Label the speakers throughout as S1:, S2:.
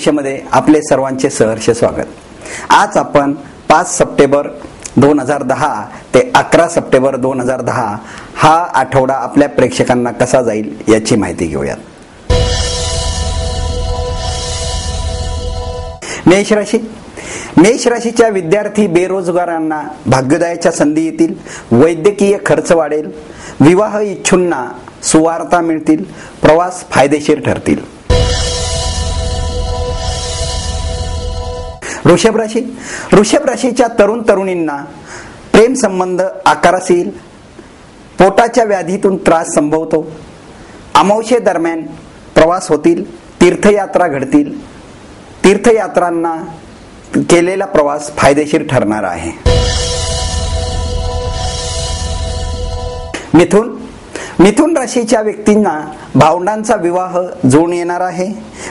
S1: मध्ये आपले सर्वांचे सहर्ष स्वागत. आज आपण 5 सप्टेंबर 2010 ते 11 सप्टेंबर 2010 हा आठवडा आपल्या प्रेक्षकांना कसा जाईल याची माहिती घेऊयात. मेष राशी. मेष राशीच्या विद्यार्थी बेरोजगारांना भाग्योदयाच्या संधी येतील. वैद्यकीय खर्च वाढेल. विवाह इच्छूंना सुवार्ता मिळतील. प्रवास फायदेशीर ठरतील. वृषभ राशी. वृषभ राशीच्या तरुण तरुणींना प्रेम संबंध आकारास येईल. पोटाच्या व्याधीतून त्रास संभवतो. अमावस्ये दरम्यान प्रवास होतील. तीर्थयात्रा घडतील. तीर्थयात्रांना केलेला प्रवास फायदेशीर ठरणार आहे. मिथुन. मिथुन राशीच्या व्यक्तींना भावंडांचा विवाह जुळून येणार आहे.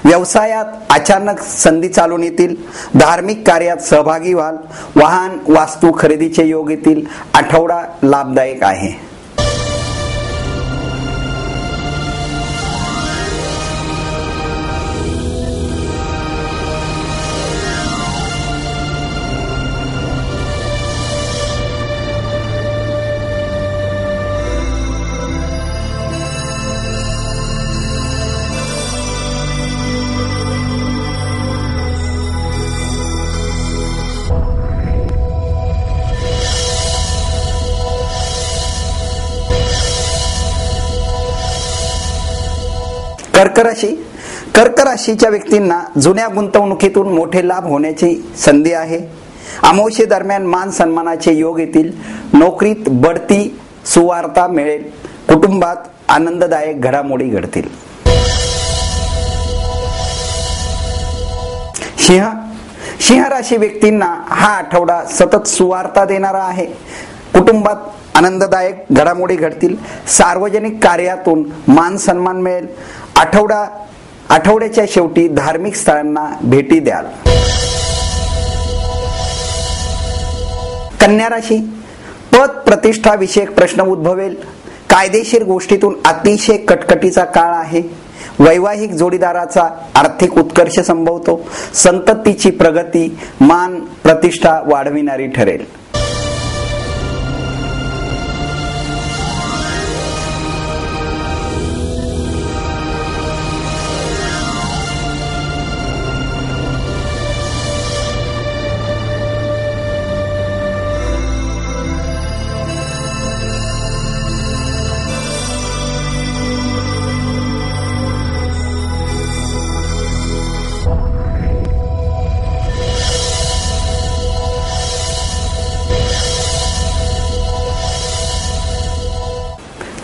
S1: व्यवसायात अचानक संधी चालून येतील. धार्मिक कार्यात सहभागी व्हाल. वाहन वास्तू खरेदीचे योग येतील. आठवडा लाभदायक आहे. कर्क राशी. कर्क राशीच्या व्यक्तींना जुन्या गुंतवणुकीतून मोठे लाभ होण्याची संधी आहे. अमावस्ये दरम्यान मान सन्मानाचे योग येतील. नोकरीत बढती सुवार्ता मिळेल. कुटुंबात आनंददायक घडामोडी घडतील. सिंह. सिंह राशी व्यक्तींना हा आठवडा सतत सुवार्ता देणारा आहे. कुटुंबात आनंददायक घडामोडी घडतील. सार्वजनिक कार्यातून मान सन्मान मिळेल. आठवड्याच्या शेवटी धार्मिक स्थळांना भेटी द्याल. कन्या राशी. पद प्रतिष्ठा विषयक प्रश्न उद्भवेल. कायदेशीर गोष्टीतून अतिशय कटकटीचा काळ आहे. वैवाहिक जोडीदाराचा आर्थिक उत्कर्ष संभवतो. संततीची प्रगती मान प्रतिष्ठा वाढविणारी ठरेल.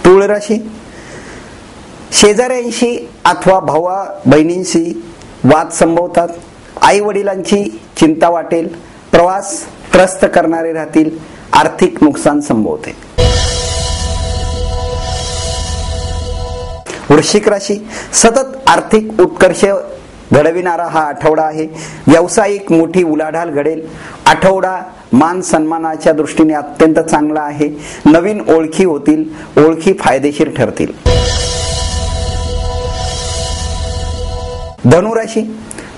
S1: तुळ राशी. शेजाऱ्यांशी अथवा भावा बहिणींशी वाद संभवतात. आई वडिलांची चिंता वाटेल. प्रवास त्रस्त करणारे राहतील. आर्थिक नुकसान संभवते. वृश्चिक राशी. सतत आर्थिक उत्कर्ष घडविणारा हा आठवडा आहे. व्यावसायिक मोठी उलाढाल घडेल. आठवडा मान सन्मानाच्या दृष्टीने अत्यंत चांगला आहे. नवीन ओळखी होतील. ओळखी फायदेशीर ठरतील. धनुराशी.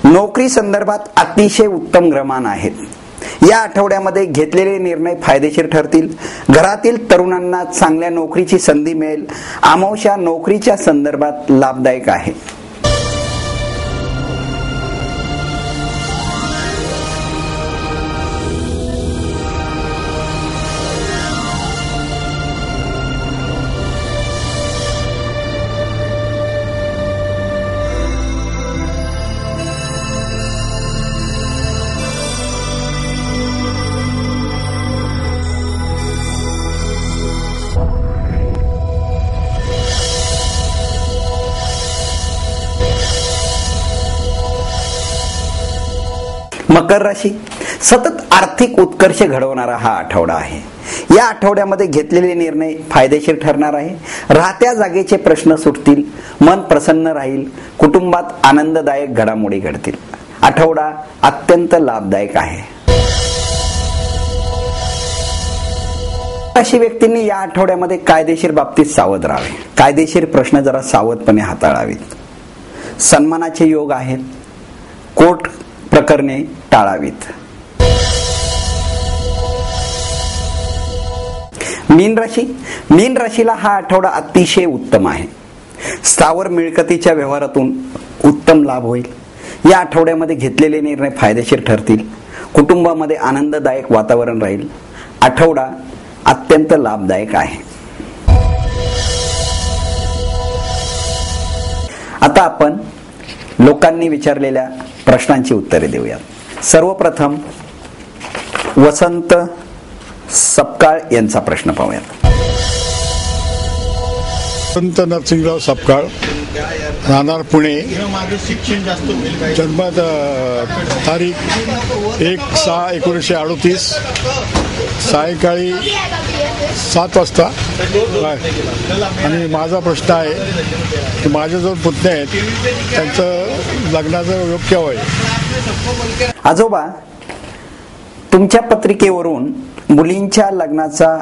S1: नोकरी संदर्भात अतिशय उत्तम ग्रहमान आहेत. या आठवड्यामध्ये घेतलेले निर्णय फायदेशीर ठरतील. घरातील तरुणांना चांगल्या नोकरीची संधी मिळेल. अमावस्या नोकरीच्या संदर्भात लाभदायक आहे. मकर राशी. सतत आर्थिक उत्कर्ष घडवणारा हा आठवडा आहे. या आठवड्यामध्ये घेतलेले निर्णय फायदेशीर ठरणार आहे. राहत्या जागेचे प्रश्न सुटतील. मन प्रसन्न राहील. कुटुंबात आनंददायक घडामोडी घडतील. आठवडा अत्यंत लाभदायक आहे. अशी व्यक्तींनी या आठवड्यामध्ये कायदेशीर बाबतीत सावध राहावे. कायदेशीर प्रश्न जरा सावधपणे हाताळावेत. सन्मानाचे योग आहेत. कोर्ट प्रकरणे टाळावीत. मीन राशीला हा आठवडा अतिशय उत्तम आहे. स्थावर मिळकतीच्या व्यवहारातून उत्तम लाभ होईल. या आठवड्यामध्ये घेतलेले निर्णय फायदेशीर ठरतील. कुटुंबामध्ये आनंददायक वातावरण राहील. आठवडा अत्यंत लाभदायक आहे. आता आपण लोकांनी विचारलेल्या प्रश्नांची उत्तरे देऊयात. सर्वप्रथम वसंत सपकाळ यांचा प्रश्न पाहूयात.
S2: वसंत नरसिंगराव सपकाळ, राहणार पुणे. जन्म तारीख 1/6/1938, सायंकाळी 7 वाजता. आणि माझा प्रश्न आहे की माझे जो पुतणे आहेत त्यांचं लग्नाचं योग केव्हा आहे?
S1: आजोबा, तुमच्या पत्रिकेवरून मुलींच्या लग्नाचा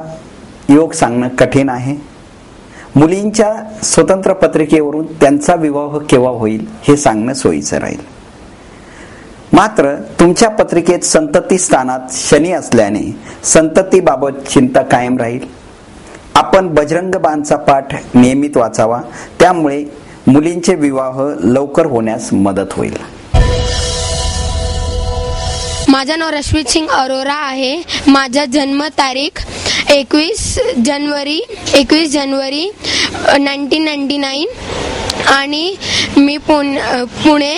S1: योग सांगणं कठीण आहे. मुलींच्या स्वतंत्र पत्रिकेवरून त्यांचा विवाह केव्हा होईल हे सांगणं सोयीचं राहील. मात्र तुमच्या पत्रिकेत संतती स्थानात शनी असल्याने संततीबाबत चिंता कायम राहील. आपण बजरंग बाणचा पाठ नियमित वाचावा, त्यामुळे मुलींचे विवाह लवकर होण्यास मदत होईल.
S3: माझं नाव रश्मित सिंग अरोरा आहे. माझा जन्म तारीख 21 जानेवारी 1999 आणि मी पुणे.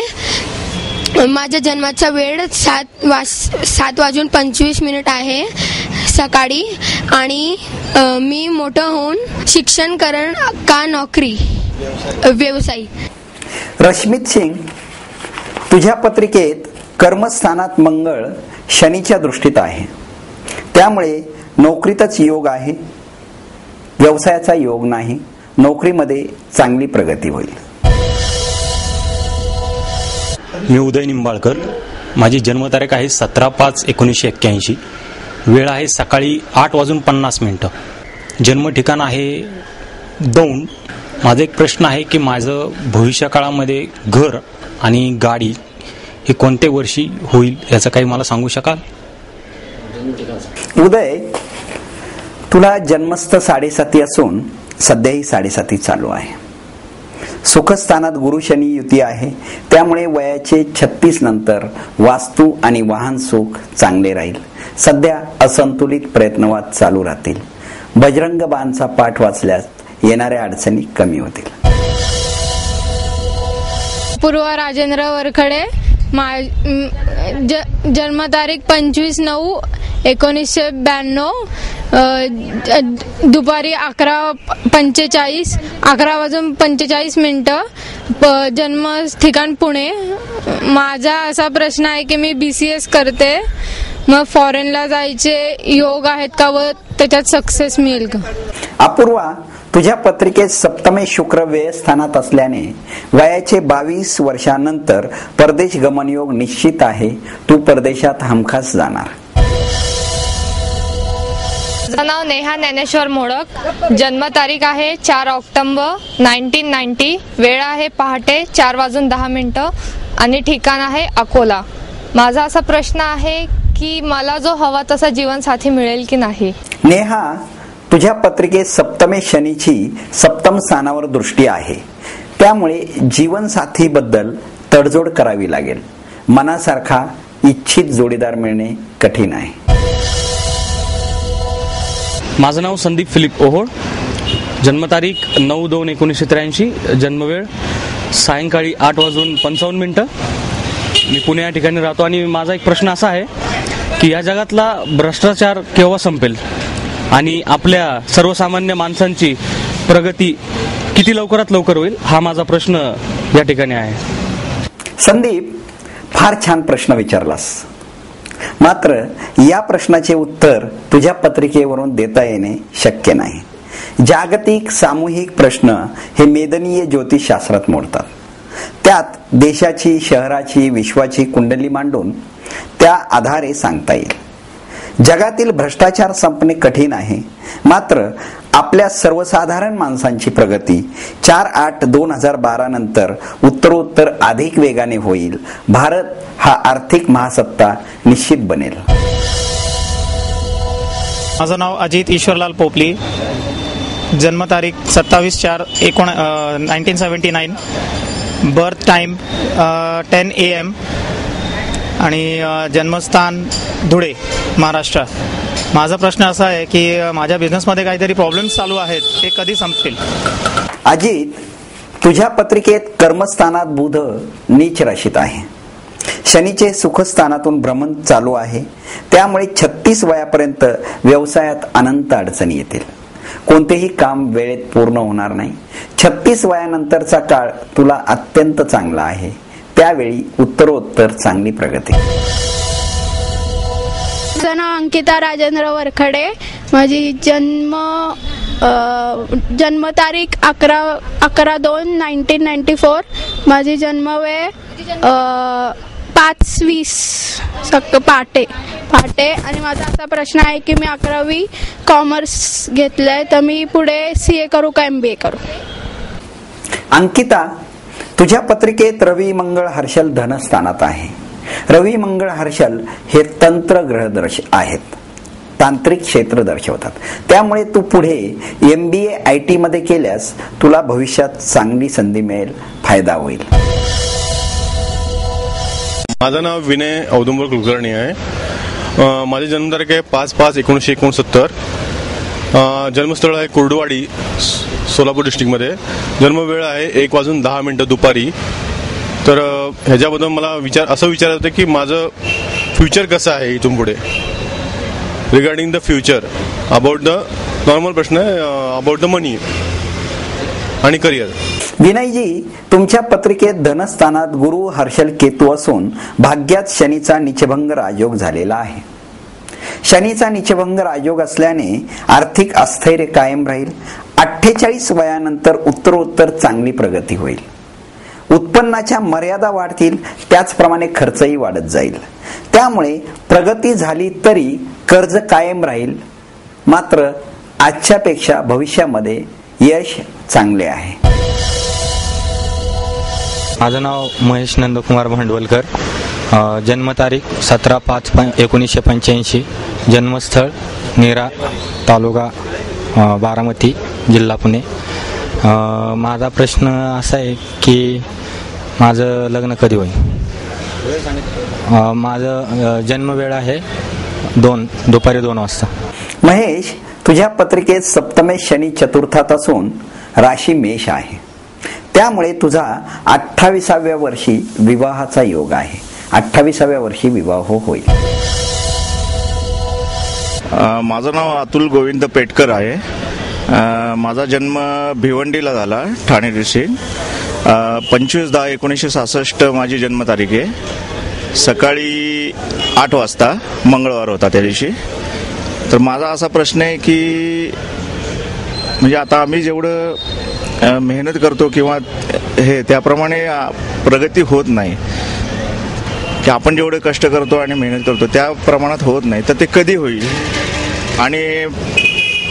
S3: माझ्या जन्माचा वेळ 7:25 आहे सकाळी. आणि मी मोठं होऊन शिक्षण करण का नोकरी व्यवसाय.
S1: रश्मित सिंग, तुझ्या पत्रिकेत कर्मस्थानात मंगळ शनीच्या दृष्टीत आहे, त्यामुळे नोकरीतच योग आहे. व्यवसायाचा योग नाही. नोकरीमध्ये चांगली प्रगती होईल.
S4: मी उदय निंबाळकर. माझी जन्मतारीख आहे 17/5/1981. वेळ आहे सकाळी 8:50. जन्म ठिकाण आहे दौंड. माझा एक प्रश्न आहे की माझं भविष्यकाळामध्ये घर आणि गाडी हे कोणत्या वर्षी होईल याचं काही मला सांगू शकाल?
S1: उदय, तुला जन्मस्थ 7.5 असून सध्याही 7.5 चालू आहे. सुखस्थानात गुरु शनी युती आहे, त्यामुळे वयाचे 36 नंतर वास्तू आणि वाहन सुख चांगले राहील. सध्या असंतुलित प्रयत्नवाद चालू राहतील. बजरंग बाणचा पाठ वाचल्यास येणाऱ्या अडचणी कमी होतील.
S5: पूर्व राजेंद्र वरखडे. जन्मतारीख 25/9/1992. दुपारी 11:45 जन्म ठिकाण पुणे. माझा असा प्रश्न आहे की मी BCS करते, मग फॉरेनला जायचे योग आहेत का व त्याच्यात सक्सेस मिळेल का?
S1: अपूर्वा, तुझ्या पत्रिकेत सप्तमे शुक्र व्ययस्थानात असल्याने वयाचे 22 वर्षानंतर परदेश गमन योग निश्चित आहे. तू परदेशात हमखास जाणार.
S6: माझं नाव नेहा ज्ञानेश्वर मोडक. जन्मतारीख आहे 4 ऑक्टोबर 1990. वेळ आहे पहाटे 4:10 आणि ठिकाण आहे अकोला. माझा असा प्रश्न आहे की मला जो हवा तसा जीवनसाथी मिळेल की नाही?
S1: नेहा, तुझ्या पत्रिकेत सप्तमे शनीची सप्तम स्थानावर दृष्टी आहे, त्यामुळे जीवनसाथीबद्दल तडजोड करावी लागेल. मनासारखा इच्छित जोडीदार मिळणे कठीण आहे.
S4: माझं नाव संदीप फिलिप ओहोळ. जन्मतारीख 9/2/1983. जन्मवेळ सायंकाळी 8:55. मी पुणे या ठिकाणी राहतो. आणि माझा एक प्रश्न असा आहे की या जगातला भ्रष्टाचार केव्हा संपेल आणि आपल्या सर्वसामान्य माणसांची प्रगती किती लवकरात लवकर होईल, हा माझा प्रश्न या ठिकाणी आहे.
S1: संदीप, फार छान प्रश्न विचारलास. मात्र या प्रश्नाचे उत्तर तुझ्या पत्रिकेवरून देता येणे शक्य नाही. जागतिक सामूहिक प्रश्न हे मेदनीय ज्योतिषशास्त्रात मोडतात. त्यात देशाची, शहराची, विश्वाची कुंडली मांडून त्या आधारे सांगता येईल. जगातील भ्रष्टाचार संपणे कठीण आहे, मात्र आपल्या सर्वसाधारण माणसांची प्रगती 4/8/2012 नंतर उत्तरोत्तर अधिक वेगाने होईल. भारत हा आर्थिक महासत्ता निश्चित बनेल.
S7: माझं नाव अजित ईश्वरलाल पोपली. जन्मतारीख 27/4/1979. बर्थ टाइम 10 AM आणि जन्मस्थान धुळे, महाराष्ट्र. माझा प्रश्न असा आहे की माझ्या बिझनेसमध्ये काहीतरी प्रॉब्लेम्स चालू आहेत, ते कधी संपतील?
S1: अजित, तुझ्या पत्रिकेत कर्मस्थानात बुध नीच राशीत आहे. शनीचे सुखस्थानातून भ्रमण चालू आहे. त्यामुळे 36 वयापर्यंत व्यवसायात अनंत अडचणी येतील. कोणतेही काम वेळेत पूर्ण होणार नाही. 36 वयानंतरचा काळ तुला अत्यंत चांगला आहे. त्यावेळी उत्तरोत्तर चांगली प्रगती.
S3: माझं नाव अंकिता राजेंद्र वरखडे. माझी जन्मतारीख 11/2/1994. माझी जन्मवेळ 5:20 पहाटे. आणि माझा असा प्रश्न आहे की मी 11वी कॉमर्स घेतलंय, तर मी पुढे CA करू का MBA करू?
S1: अंकिता, तुझ्या पत्रिकेत रवी मंगळ हर्षल धनस्थानात आहे. रवी मंगळ हर्षल हे तंत्र ग्रह आहेत, तांत्रिक क्षेत्र दर्शवतात. त्यामुळे तू पुढे MBA IT मध्ये केल्यास तुला भविष्यात चांगली संधी मिळेल, फायदा होईल.
S8: माझं नाव विनय औदुंबर कुलकर्णी आहे. माझी जन्मतारीख आहे 5/5/1969. जन्मस्थळ आहे कुर्डुवाडी, सोलापूर डिस्ट्रिक्टमध्ये. जन्मवेळ आहे 1:10 दुपारी. तर ह्याच्याबद्दल मला असं विचारायचं होतं की माझं फ्युचर कसं आहे इथून पुढे, regarding the future, about the normal प्रश्न आहे, अबाउट द मनी आणि करिअर.
S1: विनयजी, तुमच्या पत्रिकेत धनस्थानात गुरु हर्षल केतू असून भाग्यात शनीचा नीचभंग राजयोग झालेला आहे. शनीचा नीचभंग राजयोग असल्याने आर्थिक अस्थैर्य कायम राहील. 48 वयानंतर उत्तरोत्तर चांगली प्रगती होईल. उत्पन्नाच्या मर्यादा वाढतील, त्याचप्रमाणे खर्चही वाढत जाईल. त्यामुळे प्रगती झाली तरी कर्ज कायम राहील. मात्र आजच्यापेक्षा भविष्यामध्ये यश चांगले आहे.
S9: माझं नाव महेश नंदकुमार भांडवलकर. जन्मतारीख 17/5/1985. जन्मस्थळ नीरा, तालुका बारामती, जिल्हा पुणे. माझा प्रश्न असा आहे की माझं लग्न कधी होईल? माझं जन्मवेळ आहे दुपारी 2 वाजता.
S1: महेश, तुझ्या पत्रिकेत सप्तमेश शनी चतुर्थात असून राशी मेष आहे. त्यामुळे तुझा 28व्या वर्षी विवाहाचा योग आहे. 28व्या वर्षी विवाह होईल.
S10: माझं नाव अतुल गोविंद पेटकर आहे. माझा जन्म भिवंडीला झाला, ठाणे डिस्ट्रिक्ट. 25/10/1966 माझी जन्मतारीख आहे. सकाळी 8 वाजता, मंगळवार होता त्या दिवशी. तर माझा असा प्रश्न आहे की म्हणजे आता आम्ही जेवढं मेहनत करतो किंवा त्याप्रमाणे प्रगती होत नाही, की आपण जेवढे कष्ट करतो आणि मेहनत करतो त्या प्रमाणात होत नाही. तर ते कधी होईल? आणि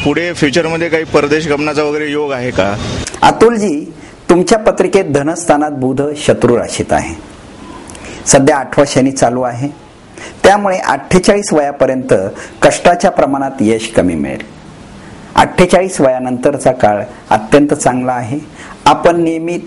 S10: पुढे फ्युचरमध्ये काही परदेश गमनाचा वगैरे योग आहे का?
S1: अतुलजी, तुमच्या पत्रिकेत धनस्थानात बुध शत्रू राशीत आहे. सध्या 8वा शनी चालू आहे. त्यामुळे 48 वयापर्यंत कष्टाच्या प्रमाणात यश कमी मिळेल. 48 वयानंतरचा काळ अत्यंत चांगला आहे. आपण नियमित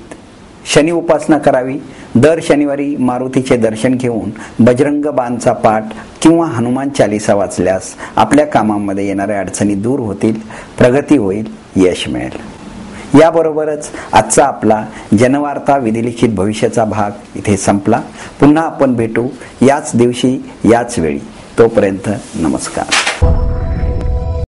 S1: शनी उपासना करावी. दर शनिवारी मारुतीचे दर्शन घेऊन बजरंग बाणचा पाठ किंवा हनुमान चालीसा वाचल्यास आपल्या कामामध्ये येणाऱ्या अडचणी दूर होतील, प्रगती होईल, यश मिळेल. याबरोबरच आजचा आपला जनवार्ता विधिलिखित भविष्याचा भाग इथे संपला. पुन्हा आपण भेटू याच दिवशी याच वेळी. तोपर्यंत नमस्कार.